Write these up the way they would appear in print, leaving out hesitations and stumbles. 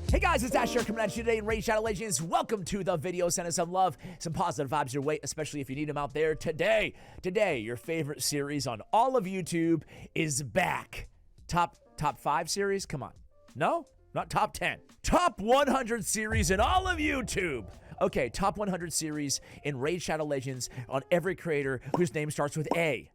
Hey guys, it's Ash here coming at you today in Raid Shadow Legends. Welcome to the video. Send us some love, some positive vibes your way, especially if you need them out there today. Today, your favorite series on all of YouTube is back. Top 5 series? Come on. No? Not top 10. Top 100 series in all of YouTube. Okay, top 100 series in Raid Shadow Legends on every creator whose name starts with A.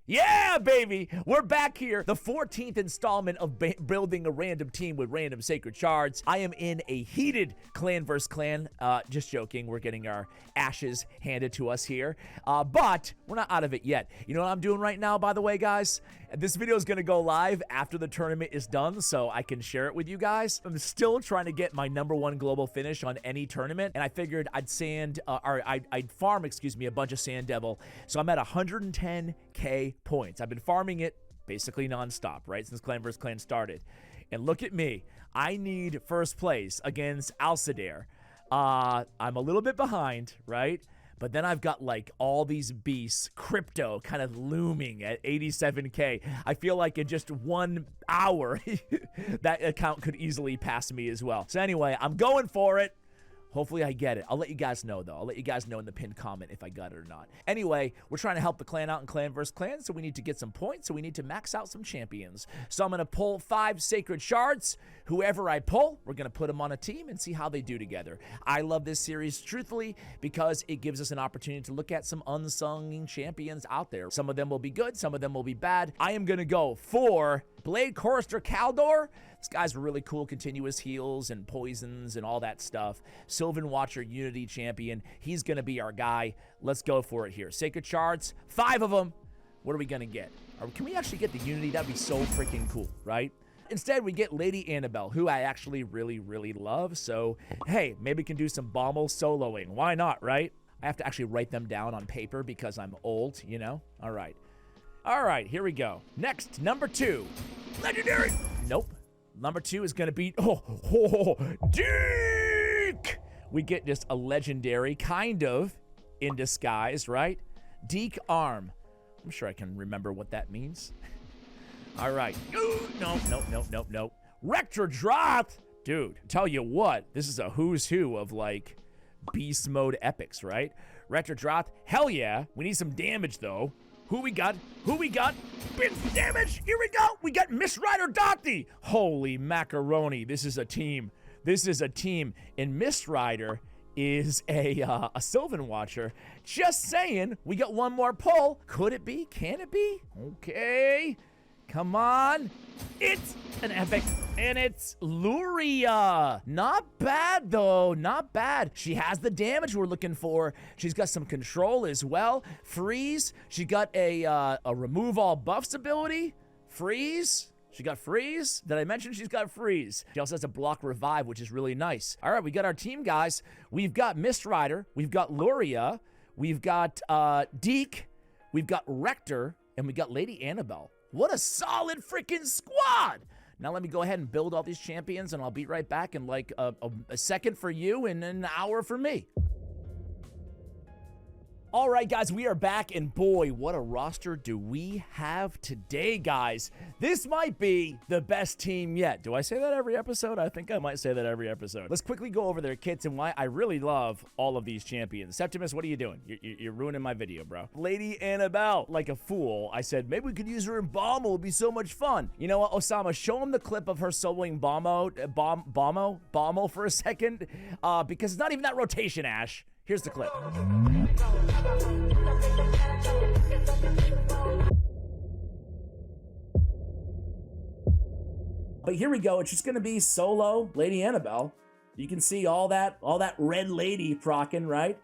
Yeah, baby! We're back here. The 14th installment of building a random team with random Sacred Shards. I am in a heated clan versus clan. Just joking. We're getting our ashes handed to us here. But we're not out of it yet. You know what I'm doing right now, by the way, guys? This video is going to go live after the tournament is done, so I can share it with you guys. I'm still trying to get my #1 global finish on any tournament, and I figured I'd farm, a bunch of Sand Devil. So I'm at 110k points. I've been farming it basically nonstop, right, since Clan vs. Clan started. And look at me. I need first place against Alcidair. I'm a little bit behind, right? But then I've got like all these beasts, crypto kind of looming at 87k. I feel like in just 1 hour, that account could easily pass me as well. So anyway, I'm going for it. Hopefully I get it. I'll let you guys know, though. I'll let you guys know in the pinned comment if I got it or not. Anyway, we're trying to help the clan out in Clan vs. Clan, so we need to get some points, so we need to max out some champions. So I'm going to pull 5 Sacred Shards. Whoever I pull, we're going to put them on a team and see how they do together. I love this series, truthfully, because it gives us an opportunity to look at some unsung champions out there. Some of them will be good, some of them will be bad. I am going to go for Blade Chorister Kaldor. This guy's really cool, continuous heals and poisons and all that stuff. Sylvan Watcher Unity champion. He's going to be our guy. Let's go for it here. Sacred Shards, 5 of them. What are we going to get? Can we actually get the Unity? That'd be so freaking cool, right? Instead, we get Lady Annabelle, who I actually really love. So, hey, maybe we can do some Bommel soloing. Why not, right? I have to actually write them down on paper because I'm old, you know? All right. All right, here we go. Next, #2. Legendary. Nope. #2 is going to be, Deke! We get just a legendary, kind of, in disguise, right? Deke Arm. I'm sure I can remember what that means. All right. Ooh, no. Rector Droth! Dude, tell you what, this is a who's who of, like, beast mode epics, right? Rector Droth, hell yeah. We need some damage, though. Who we got? Bit damage! Here we go! We got Miss Rider Dothy! Holy macaroni, this is a team. And Miss Rider is a Sylvan Watcher. Just saying, we got one more pull. Could it be? Can it be? Okay. Come on. It's an epic, and it's Luria. Not bad, though. Not bad. She has the damage we're looking for. She's got some control as well. Freeze. She got a remove all buffs ability. Freeze. She got freeze. Did I mention she's got freeze? She also has a block revive, which is really nice. All right, we got our team, guys. We've got Mist Rider. We've got Luria. We've got Deke. We've got Rector. And we got Lady Annabelle. What a solid freaking squad! Now let me go ahead and build all these champions, and I'll be right back in like a second for you and an hour for me. All right, guys, we are back, and boy, what a roster do we have today, guys. This might be the best team yet. Do I say that every episode? I think I might say that every episode. Let's quickly go over their kits and why I really love all of these champions. Septimus, what are you doing? You're ruining my video, bro. Lady Annabelle, like a fool, I said, maybe we could use her in Bommel. It would be so much fun. You know what, Osama, show him the clip of her soloing Bommel for a second, because it's not even that rotation, Ash. Here's the clip. But here we go. It's just going to be solo Lady Annabelle. You can see all that red lady procking, right?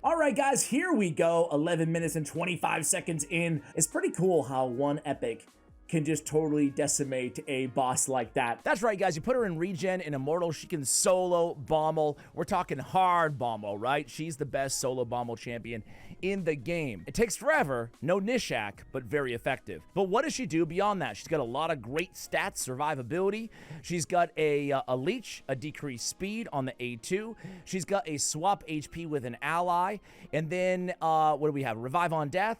All right, guys, here we go. 11 minutes and 25 seconds in. It's pretty cool how one epic can just totally decimate a boss like that. That's right, guys. You put her in regen and immortal, she can solo Bommel. We're talking hard Bommel, right? She's the best solo Bommel champion in the game. It takes forever, no Nishak, but very effective. But what does she do beyond that? She's got a lot of great stats, survivability. She's got a leech, a decreased speed on the A2. She's got a swap HP with an ally. And then, what do we have? Revive on death.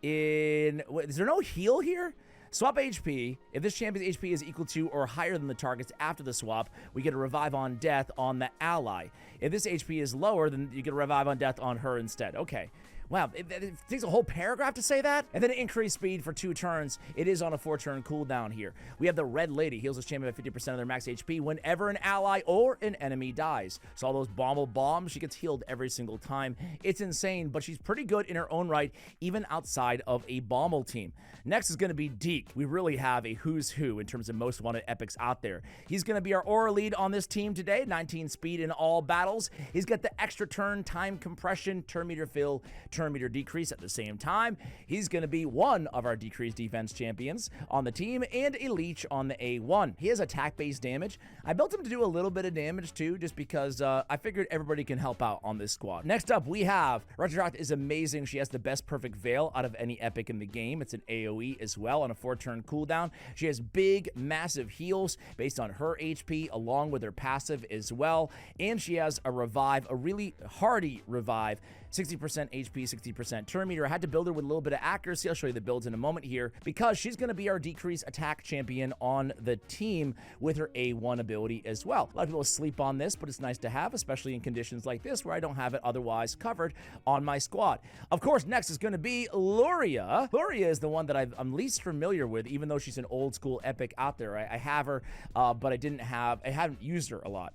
Is there no heal here? Swap HP. If this champion's HP is equal to or higher than the target's after the swap, we get a revive on death on the ally. If this HP is lower, then you get a revive on death on her instead. Okay. Wow, it takes a whole paragraph to say that? And then increase speed for 2 turns. It is on a 4-turn cooldown here. We have the Red Lady. Heals this champion by 50% of their max HP whenever an ally or an enemy dies. So all those bombs, she gets healed every single time. It's insane, but she's pretty good in her own right, even outside of a Bommel team. Next is going to be Deke. We really have a who's who in terms of most wanted epics out there. He's going to be our aura lead on this team today. 19 speed in all battles. He's got the extra turn, time compression, turn meter fill, turn meter decrease at the same time. He's going to be one of our decreased defense champions on the team and a leech on the A1. He has attack-based damage. I built him to do a little bit of damage too, just because I figured everybody can help out on this squad. Next up, we have Retrodract is amazing. She has the best perfect veil out of any epic in the game. It's an AoE as well on a 4-turn cooldown. She has big, massive heals based on her HP along with her passive as well. And she has a revive, a really hardy revive, 60% HP, 60% turn meter. I had to build her with a little bit of accuracy. I'll show you the builds in a moment here because she's going to be our decrease attack champion on the team with her A1 ability as well. A lot of people sleep on this, but it's nice to have, especially in conditions like this where I don't have it otherwise covered on my squad. Of course, next is going to be Luria. Luria is the one that I'm least familiar with, even though she's an old school epic out there. I have her, but I haven't used her a lot.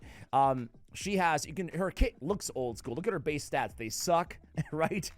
She has, her kit looks old school. Look at her base stats. They suck, right?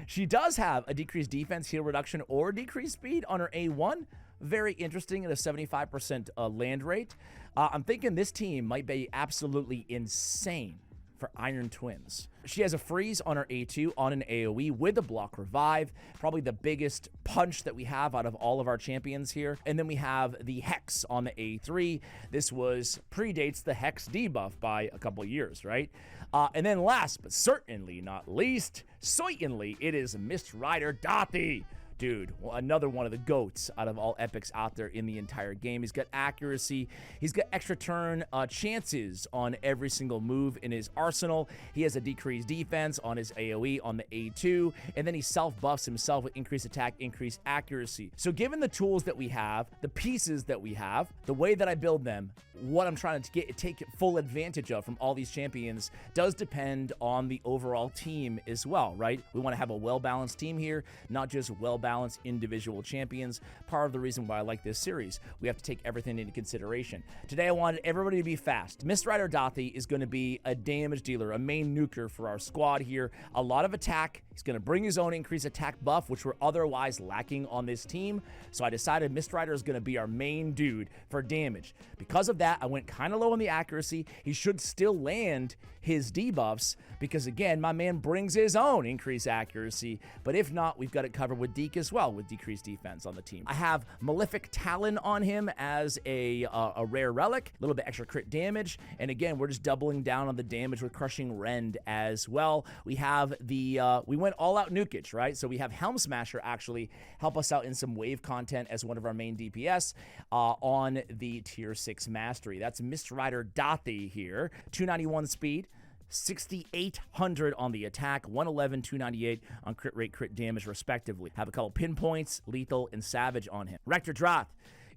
She does have a decreased defense, heal reduction, or decreased speed on her A1. Very interesting at a 75% land rate. I'm thinking this team might be absolutely insane for Iron Twins. She has a freeze on her A2 on an AoE with a block revive, probably the biggest punch that we have out of all of our champions here. And then we have the Hex on the A3. This predates the Hex debuff by a couple years, right? And then last but certainly not least, it is Mist Rider Dathi. Dude, another one of the GOATs out of all epics out there in the entire game. He's got accuracy. He's got extra turn chances on every single move in his arsenal. He has a decreased defense on his AoE on the A2, and then he self-buffs himself with increased attack, increased accuracy. So given the tools that we have, the pieces that we have, the way that I build them, what I'm trying to take full advantage of from all these champions does depend on the overall team as well, right? We want to have a well-balanced team here, not just well-balanced individual champions. Part of the reason why I like this series. We have to take everything into consideration. Today, I wanted everybody to be fast. Mist Rider Dathi is going to be a damage dealer, a main nuker for our squad here. A lot of attack. He's going to bring his own increased attack buff, which we're otherwise lacking on this team. So I decided Mist Rider is going to be our main dude for damage. Because of that, I went kind of low on the accuracy. He should still land his debuffs because, again, my man brings his own increased accuracy. But if not, we've got it covered with Deke as well with decreased defense on the team. I have Malefic Talon on him as a rare relic, a little bit extra crit damage. And again, we're just doubling down on the damage with Crushing Rend as well. We have we went all out nukage, right? So we have Helm Smasher actually help us out in some wave content as one of our main DPS on the tier 6 mastery. That's Mist Rider Dathi here, 291 speed. 6,800 on the attack, 111, 298 on crit rate, crit damage, respectively. Have a couple pinpoints, lethal, and savage on him. Rector Droth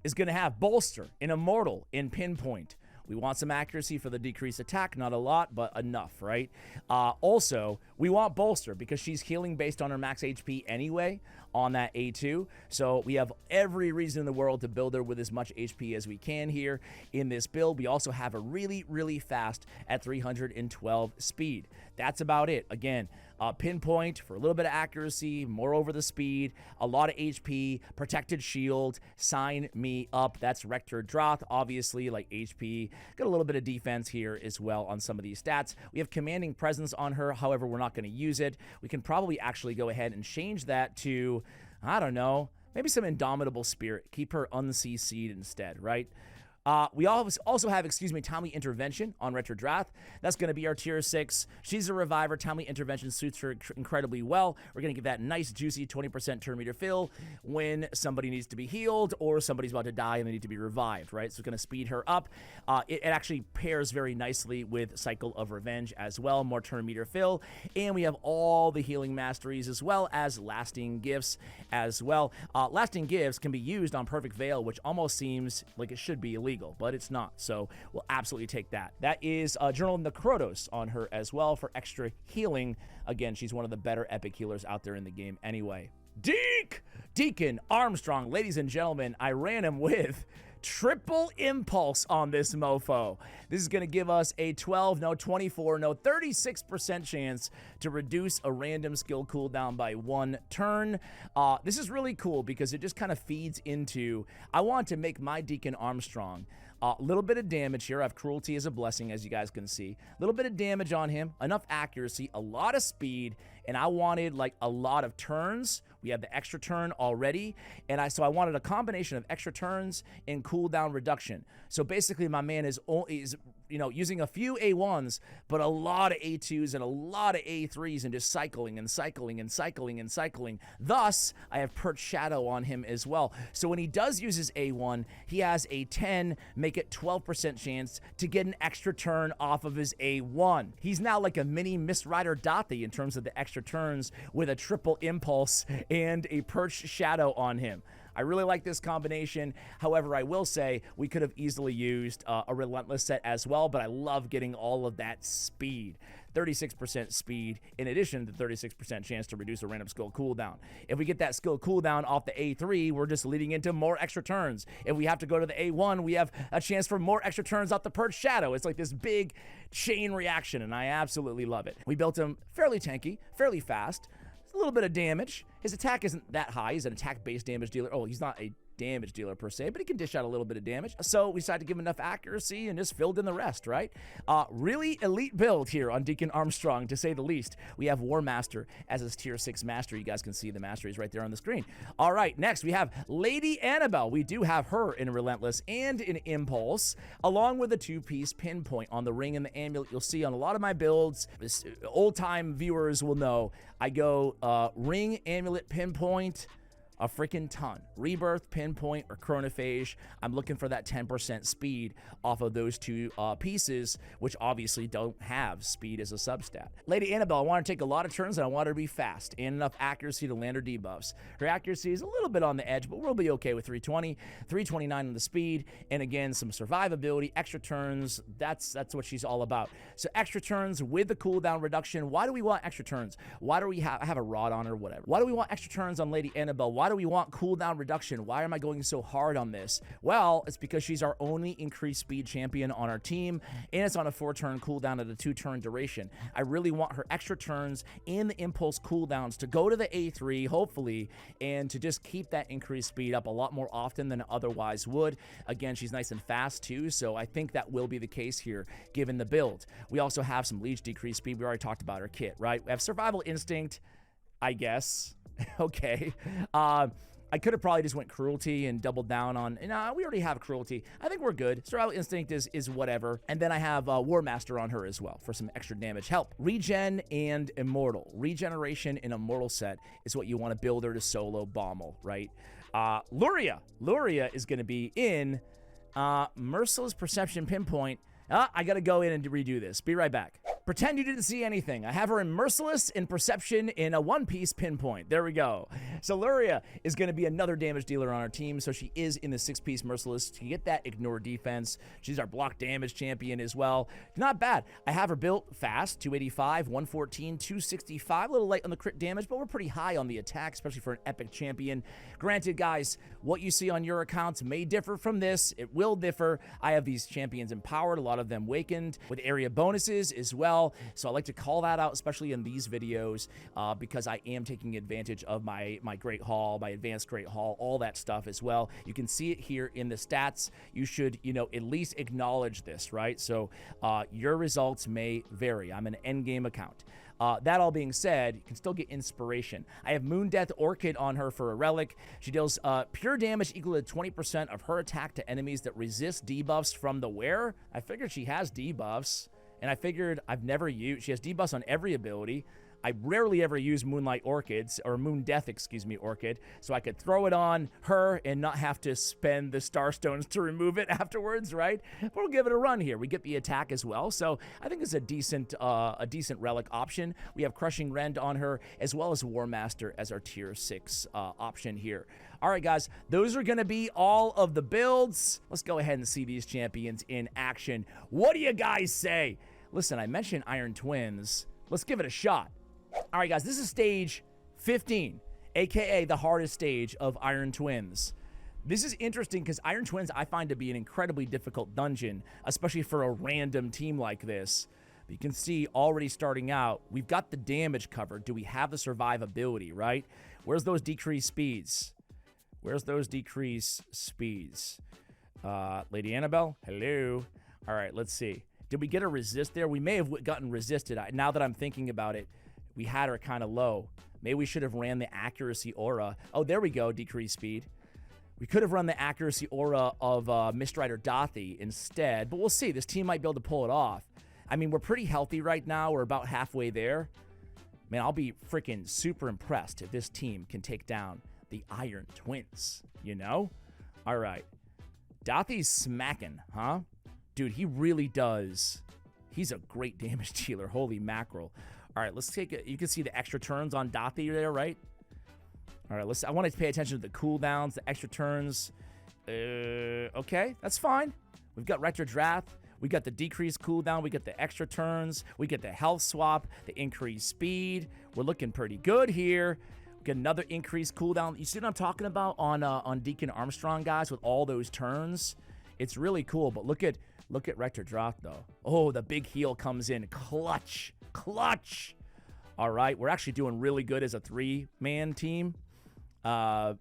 is going to have bolster and immortal in pinpoint. We want some accuracy for the decreased attack, not a lot, but enough, right? Also, we want bolster because she's healing based on her max HP anyway on that A2. So we have every reason in the world to build her with as much HP as we can here in this build. We also have her really, really fast at 312 speed. That's about it. Again, pinpoint for a little bit of accuracy, more over the speed, a lot of HP, protected shield, sign me up. That's Rector Droth, obviously, like HP. Got a little bit of defense here as well on some of these stats. We have commanding presence on her, however, we're not going to use it. We can probably actually go ahead and change that to, I don't know, maybe some Indomitable Spirit. Keep her un-CC'd instead, right? We also have, Timely Intervention on Retro Draft. That's going to be our tier 6. She's a reviver. Timely Intervention suits her incredibly well. We're going to get that nice, juicy 20% turn meter fill when somebody needs to be healed or somebody's about to die and they need to be revived, right? So it's going to speed her up. It actually pairs very nicely with Cycle of Revenge as well. More turn meter fill. And we have all the healing masteries as well as lasting gifts as well. Lasting gifts can be used on Perfect Veil, which almost seems like it should be illegal, but it's not. So we'll absolutely take that. That is Journal of Necrotos on her as well for extra healing. Again, she's one of the better epic healers out there in the game anyway. Deacon Armstrong, ladies and gentlemen, I ran him with triple impulse on this mofo. This is going to give us a 36% chance to reduce a random skill cooldown by 1 turn. This is really cool because it just kind of feeds into, I want to make my Deacon Armstrong a little bit of damage here. I have Cruelty as a blessing, as you guys can see. A little bit of damage on him, enough accuracy, a lot of speed, and I wanted like a lot of turns. We have the extra turn already, and so I wanted a combination of extra turns and cooldown reduction. So basically, my man is using a few A1s, but a lot of A2s and a lot of A3s, and just cycling and cycling and cycling and cycling. Thus, I have Perch Shadow on him as well. So when he does use his A1, he has a 10, make it 12% chance to get an extra turn off of his A1. He's now like a mini Mist Rider Dathi in terms of the extra turns with a triple impulse and a Perch Shadow on him. I really like this combination. However, I will say we could have easily used a Relentless set as well, but I love getting all of that speed. 36% speed in addition to 36% chance to reduce a random skill cooldown. If we get that skill cooldown off the A3, we're just leading into more extra turns. If we have to go to the A1, we have a chance for more extra turns off the Perch Shadow. It's like this big chain reaction, and I absolutely love it. We built him fairly tanky, fairly fast, a little bit of damage. His attack isn't that high. He's an attack-based damage dealer. Oh, he's not a damage dealer per se, but he can dish out a little bit of damage. So we decided to give him enough accuracy and just filled in the rest, right? Really elite build here on Deacon Armstrong, to say the least. We have War Master as his tier 6 master. You guys can see the masteries right there on the screen. All right, next we have Lady Annabelle. We do have her in Relentless and in Impulse, along with a 2-piece pinpoint on the ring and the amulet. You'll see on a lot of my builds, old-time viewers will know, I go ring, amulet, pinpoint, a freaking ton. Rebirth, Pinpoint, or Chronophage. I'm looking for that 10% speed off of those two pieces, which obviously don't have speed as a substat. Lady Annabelle, I want to take a lot of turns, and I want her to be fast and enough accuracy to land her debuffs. Her accuracy is a little bit on the edge, but we'll be okay with 320, 329 on the speed, and again, some survivability, extra turns. That's what she's all about. So extra turns with the cooldown reduction. Why do we want extra turns? Why do we have a rod on her, whatever? Why do we want extra turns on Lady Annabelle? Why do we want cooldown reduction? Why am I going so hard on this? Well, it's because she's our only increased speed champion on our team, and it's on a 4-turn cooldown at a 2-turn duration. I really want her extra turns and the impulse cooldowns to go to the A3, hopefully, and to just keep that increased speed up a lot more often than it otherwise would. Again, she's nice and fast too, so I think that will be the case here, given the build. We also have some leech decreased speed. We already talked about her kit, right? We have survival instinct, I guess. Okay. I could have probably just went Cruelty and doubled down on, we already have Cruelty. I think we're good. Survival Instinct is whatever. And then I have War Master on her as well for some extra damage help. Regen and Immortal. Regeneration in Immortal set is what you want to build her to solo Bommel, right? Luria. Luria is going to be in Merciless Perception Pinpoint. I got to go in and redo this. Be right back. Pretend you didn't see anything. I have her in Merciless, in Perception, in a 1-piece pinpoint. There we go. So Luria is going to be another damage dealer on our team, so she is in the 6-piece Merciless to get that ignore defense. She's our block damage champion as well. Not bad. I have her built fast, 285, 114, 265. A little light on the crit damage, but we're pretty high on the attack, especially for an epic champion. Granted, guys, what you see on your accounts may differ from this. It will differ. I have these champions empowered, a lot of them wakened, with area bonuses as well. well. So I like to call that out, especially in these videos, because I am taking advantage of my Great Hall, my Advanced Great Hall, all that stuff as well. You can see it here in the stats. You should, at least acknowledge this, right? So your results may vary. I'm an endgame account. That all being said, you can still get inspiration. I have Moon Death Orchid on her for a relic. She deals pure damage equal to 20% of her attack to enemies that resist debuffs from the wearer. I figured she has debuffs, and I figured she has debuffs on every ability. I rarely ever use Moonlight Orchids, or Moon Death, Orchid, so I could throw it on her and not have to spend the Starstones to remove it afterwards, right? But we'll give it a run here. We get the attack as well, so I think it's a decent relic option. We have Crushing Rend on her, as well as War Master as our tier 6 option here. All right, guys, those are going to be all of the builds. Let's go ahead and see these champions in action. What do you guys say? Listen, I mentioned Iron Twins. Let's give it a shot. All right, guys, this is stage 15, aka the hardest stage of Iron Twins. This is interesting because Iron Twins I find to be an incredibly difficult dungeon, especially for a random team like this. But you can see already starting out, we've got the damage covered. Do we have the survivability, right? Where's those decreased speeds? Lady Annabelle, hello. All right, let's see. Did we get a resist there? We may have gotten resisted. Now that I'm thinking about it, we had her kind of low. Maybe we should have ran the accuracy aura. Oh, there we go, decreased speed. We could have run the accuracy aura of Mistrider Dothy instead, but we'll see. This team might be able to pull it off. I mean, we're pretty healthy right now. We're about halfway there. Man, I'll be freaking super impressed if this team can take down the Iron Twins, All right. Dothy's smacking, huh? Dude, he really does. He's a great damage dealer. Holy mackerel. All right, let's take it. You can see the extra turns on Dothy there, right? All right, I want to pay attention to the cooldowns, the extra turns. Okay, that's fine. We've got Rector Drath. We got the decreased cooldown. We got the extra turns. We get the health swap, the increased speed. We're looking pretty good here. We get another increased cooldown. You see what I'm talking about on Deacon Armstrong, guys, with all those turns? It's really cool, but look at Rector Drath, though. Oh, the big heal comes in. Clutch. All right, we're actually doing really good as a 3-man team. But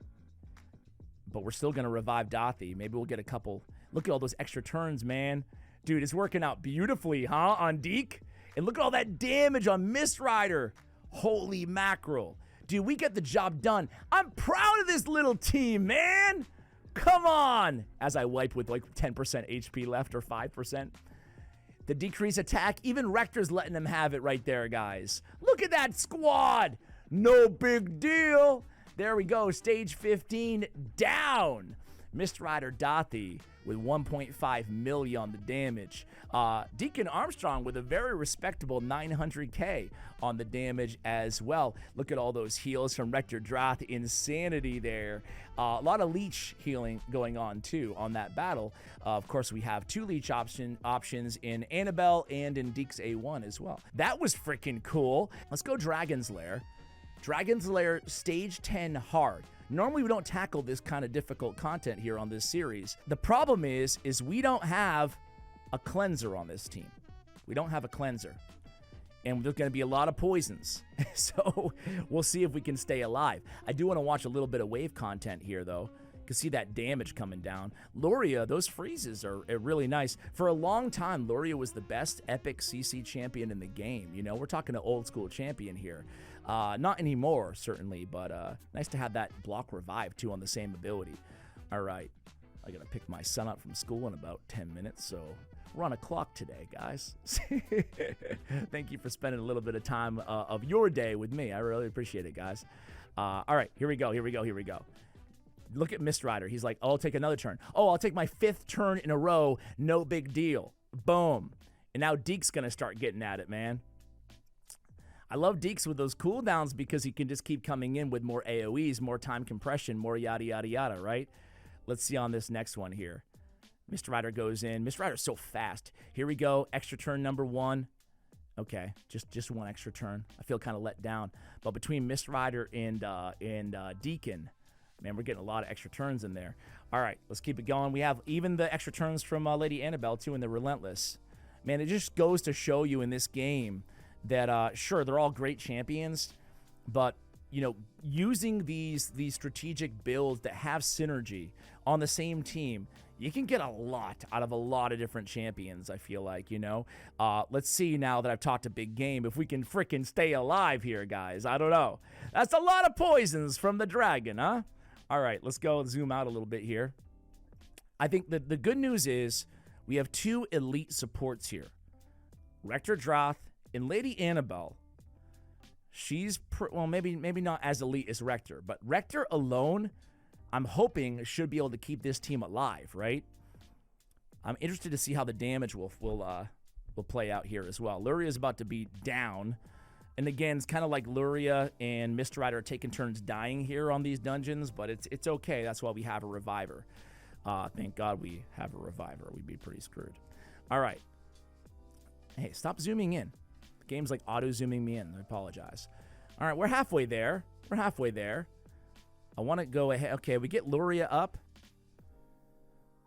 we're still going to revive Dothy. Maybe we'll get a couple. Look at all those extra turns, man. Dude, it's working out beautifully, huh, on Deke? And look at all that damage on Mistrider. Holy mackerel. Dude, we get the job done. I'm proud of this little team, man. Come on. As I wipe with like 10% HP left or 5%. The decreased attack, even Rector's letting them have it right there, guys. Look at that squad. No big deal. There we go. Stage 15 down. Mistrider Dothy with 1.5 million on the damage. Deacon Armstrong with a very respectable 900k on the damage as well. Look at all those heals from Rector Drath. Insanity there. A lot of leech healing going on too on that battle. Of course, we have 2 leech options in Annabelle and in Deke's A1 as well. That was freaking cool. Let's go Dragon's Lair. Dragon's Lair stage 10 hard. Normally we don't tackle this kind of difficult content here on this series. The problem is we don't have a cleanser on this team. We don't have a cleanser. And there's going to be a lot of poisons. So we'll see if we can stay alive. I do want to watch a little bit of wave content here, though. You can see that damage coming down. Luria, those freezes are really nice. For a long time, Luria was the best epic CC champion in the game. We're talking an old school champion here. Not anymore, certainly, but nice to have that block revive, too, on the same ability. All right. I got to pick my son up from school in about 10 minutes, so we're on a clock today, guys. Thank you for spending a little bit of time of your day with me. I really appreciate it, guys. All right, here we go. Look at Mistrider. He's like, oh, I'll take another turn. Oh, I'll take my 5th turn in a row. No big deal. Boom. And now Deke's going to start getting at it, man. I love Deeks with those cooldowns because he can just keep coming in with more AoEs, more time compression, more yada, yada, yada, right? Let's see on this next one here. Mistrider goes in. Mistrider's so fast. Here we go. Extra turn number 1. Okay, just one extra turn. I feel kind of let down. But between Mistrider and Deacon, man, we're getting a lot of extra turns in there. All right, let's keep it going. We have even the extra turns from Lady Annabelle, too, in the Relentless. Man, it just goes to show you in this game that, sure, they're all great champions, but, you know, using these strategic builds that have synergy on the same team, you can get a lot out of a lot of different champions, I feel like, you know. Let's see now that I've talked a big game if we can frickin' stay alive here, guys. I don't know. That's a lot of poisons from the dragon, huh? All right, let's go and zoom out a little bit here. I think the good news is we have 2 elite supports here. Rector Droth and Lady Annabelle. She's, well, maybe not as elite as Rector, but Rector alone, I'm hoping, should be able to keep this team alive, right? I'm interested to see how the damage will play out here as well. Luria is about to be down. And again, it's kind of like Luria and Mr. Rider are taking turns dying here on these dungeons, but it's okay. That's why we have a reviver. Thank God we have a reviver. We'd be pretty screwed. All right. Hey, stop zooming in. The game's like auto-zooming me in. I apologize. All right, we're halfway there. We're halfway there. I want to go ahead. Okay, we get Luria up.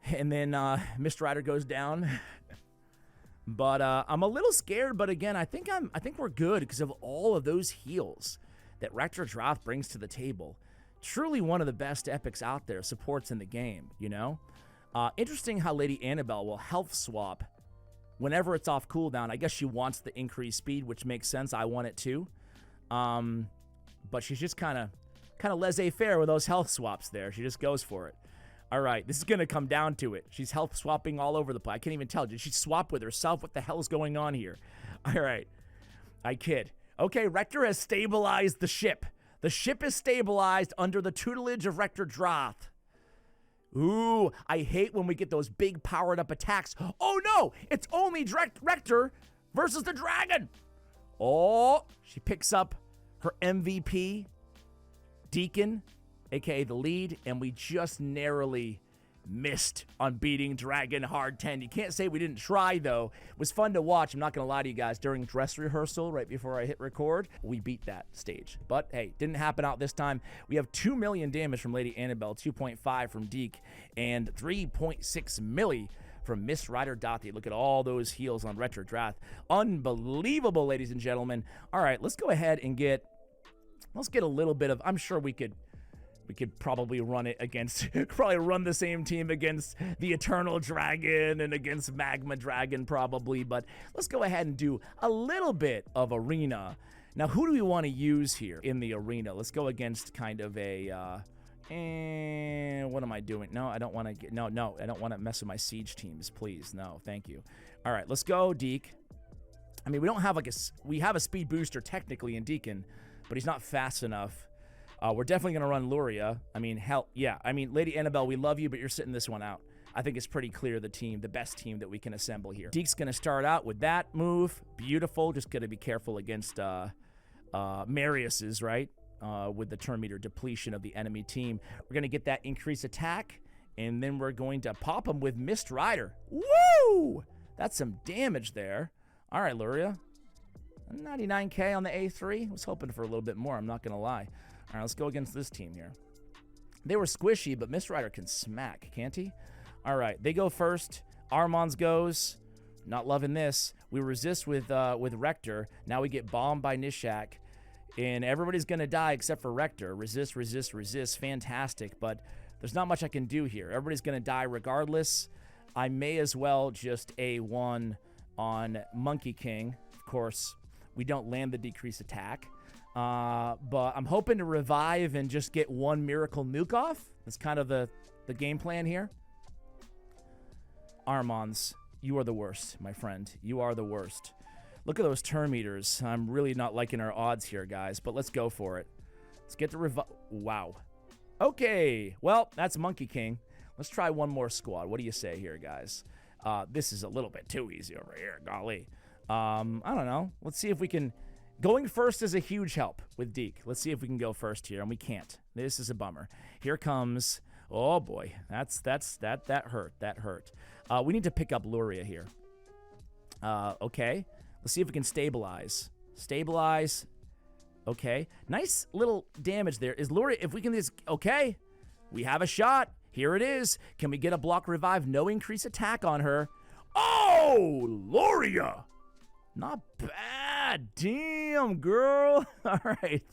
And then Mr. Rider goes down. But I'm a little scared, but again, I think we're good because of all of those heals that Rector Droth brings to the table. Truly one of the best epics out there, supports in the game, you know? Interesting how Lady Annabelle will health swap whenever it's off cooldown. I guess she wants the increased speed, which makes sense. I want it too. But she's just kind of laissez-faire with those health swaps there. She just goes for it. All right, this is going to come down to it. She's health swapping all over the place. I can't even tell. Did she swap with herself? What the hell is going on here? All right, I kid. Okay, Rector has stabilized the ship. The ship is stabilized under the tutelage of Rector Droth. Ooh, I hate when we get those big powered-up attacks. Oh, no, it's only Rector versus the dragon. Oh, she picks up her MVP, Deacon, a.k.a. the lead, and we just narrowly missed on beating Dragon Hard 10. You can't say we didn't try, though. It was fun to watch. I'm not going to lie to you guys. During dress rehearsal, right before I hit record, we beat that stage. But, hey, didn't happen out this time. We have 2 million damage from Lady Annabelle, 2.5 from Deke, and 3.6 milli from Miss Rider Dothy. Look at all those heals on Rector Droth. Unbelievable, ladies and gentlemen. All right, let's go ahead and let's get a little bit of, I'm sure we could probably run it against, probably run the same team against the Eternal Dragon and against Magma Dragon probably, but let's go ahead and do a little bit of arena. Now, who do we want to use here in the arena? Let's go against kind of a, what am I doing? No, I don't want to get, no, I don't want to mess with my siege teams, please. No, thank you. All right, let's go Deke. I mean, we don't have like we have a speed booster technically in Deacon, but he's not fast enough. We're definitely going to run Luria. I mean, hell, yeah. I mean, Lady Annabelle, we love you, but you're sitting this one out. I think it's pretty clear the best team that we can assemble here. Deke's going to start out with that move. Beautiful. Just got to be careful against Marius's, right? With the turn meter depletion of the enemy team. We're going to get that increased attack, and then we're going to pop him with Mist Rider. Woo! That's some damage there. All right, Luria. 99k on the A3. I was hoping for a little bit more, I'm not going to lie. All right, let's go against this team here. They were squishy, but Mr. Rider can smack, can't he? All right, they go first. Armand's goes. Not loving this. We resist with Rector. Now we get bombed by Nishak. And everybody's going to die except for Rector. Resist, resist, resist. Fantastic, but there's not much I can do here. Everybody's going to die regardless. I may as well just A1 on Monkey King. Of course, we don't land the decreased attack. But I'm hoping to revive and just get one miracle nuke off. That's kind of the game plan here. Armands, you are the worst, my friend. You are the worst. Look at those turn meters. I'm really not liking our odds here, guys, but let's go for it. Let's get the revive. Wow. Okay. Well, that's Monkey King. Let's try one more squad. What do you say here, guys? This is a little bit too easy over here. Golly. I don't know. Let's see if we can... Going first is a huge help with Deke. Let's see if we can go first here, and we can't. This is a bummer. Here comes... Oh, boy. That hurt. That hurt. We need to pick up Luria here. Okay. Let's see if we can stabilize. Stabilize. Okay. Nice little damage there. Is Luria... If we can just... Okay. We have a shot. Here it is. Can we get a block revive? No increased attack on her. Oh! Oh, Loria. Not bad. Damn, girl. All right.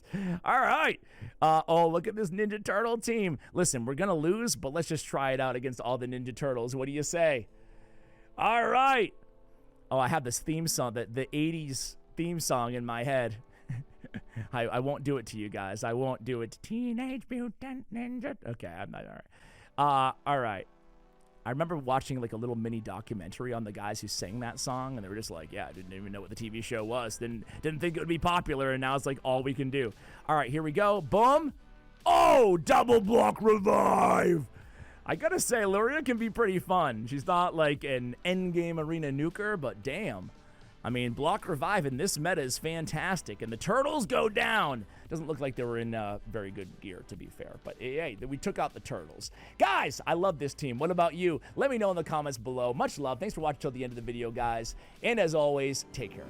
All right. Oh, look at this Ninja Turtle team. Listen, we're going to lose, but let's just try it out against all the Ninja Turtles. What do you say? All right. Oh, I have this theme song, the 80s theme song in my head. I won't do it to you guys. I won't do it. Teenage Mutant Ninja. Okay, I'm not. All right. All right. I remember watching like a little mini documentary on the guys who sang that song, and they were just like, yeah, I didn't even know what the TV show was. Didn't think it would be popular, and now it's like all we can do. All right, here we go. Boom. Oh, double block revive. I gotta say, Luria can be pretty fun. She's not like an endgame arena nuker, but damn. I mean, block revive in this meta is fantastic, and the turtles go down. Doesn't look like they were in very good gear, to be fair, but hey, we took out the turtles. Guys, I love this team. What about you? Let me know in the comments below. Much love. Thanks for watching till the end of the video, guys, and as always, take care.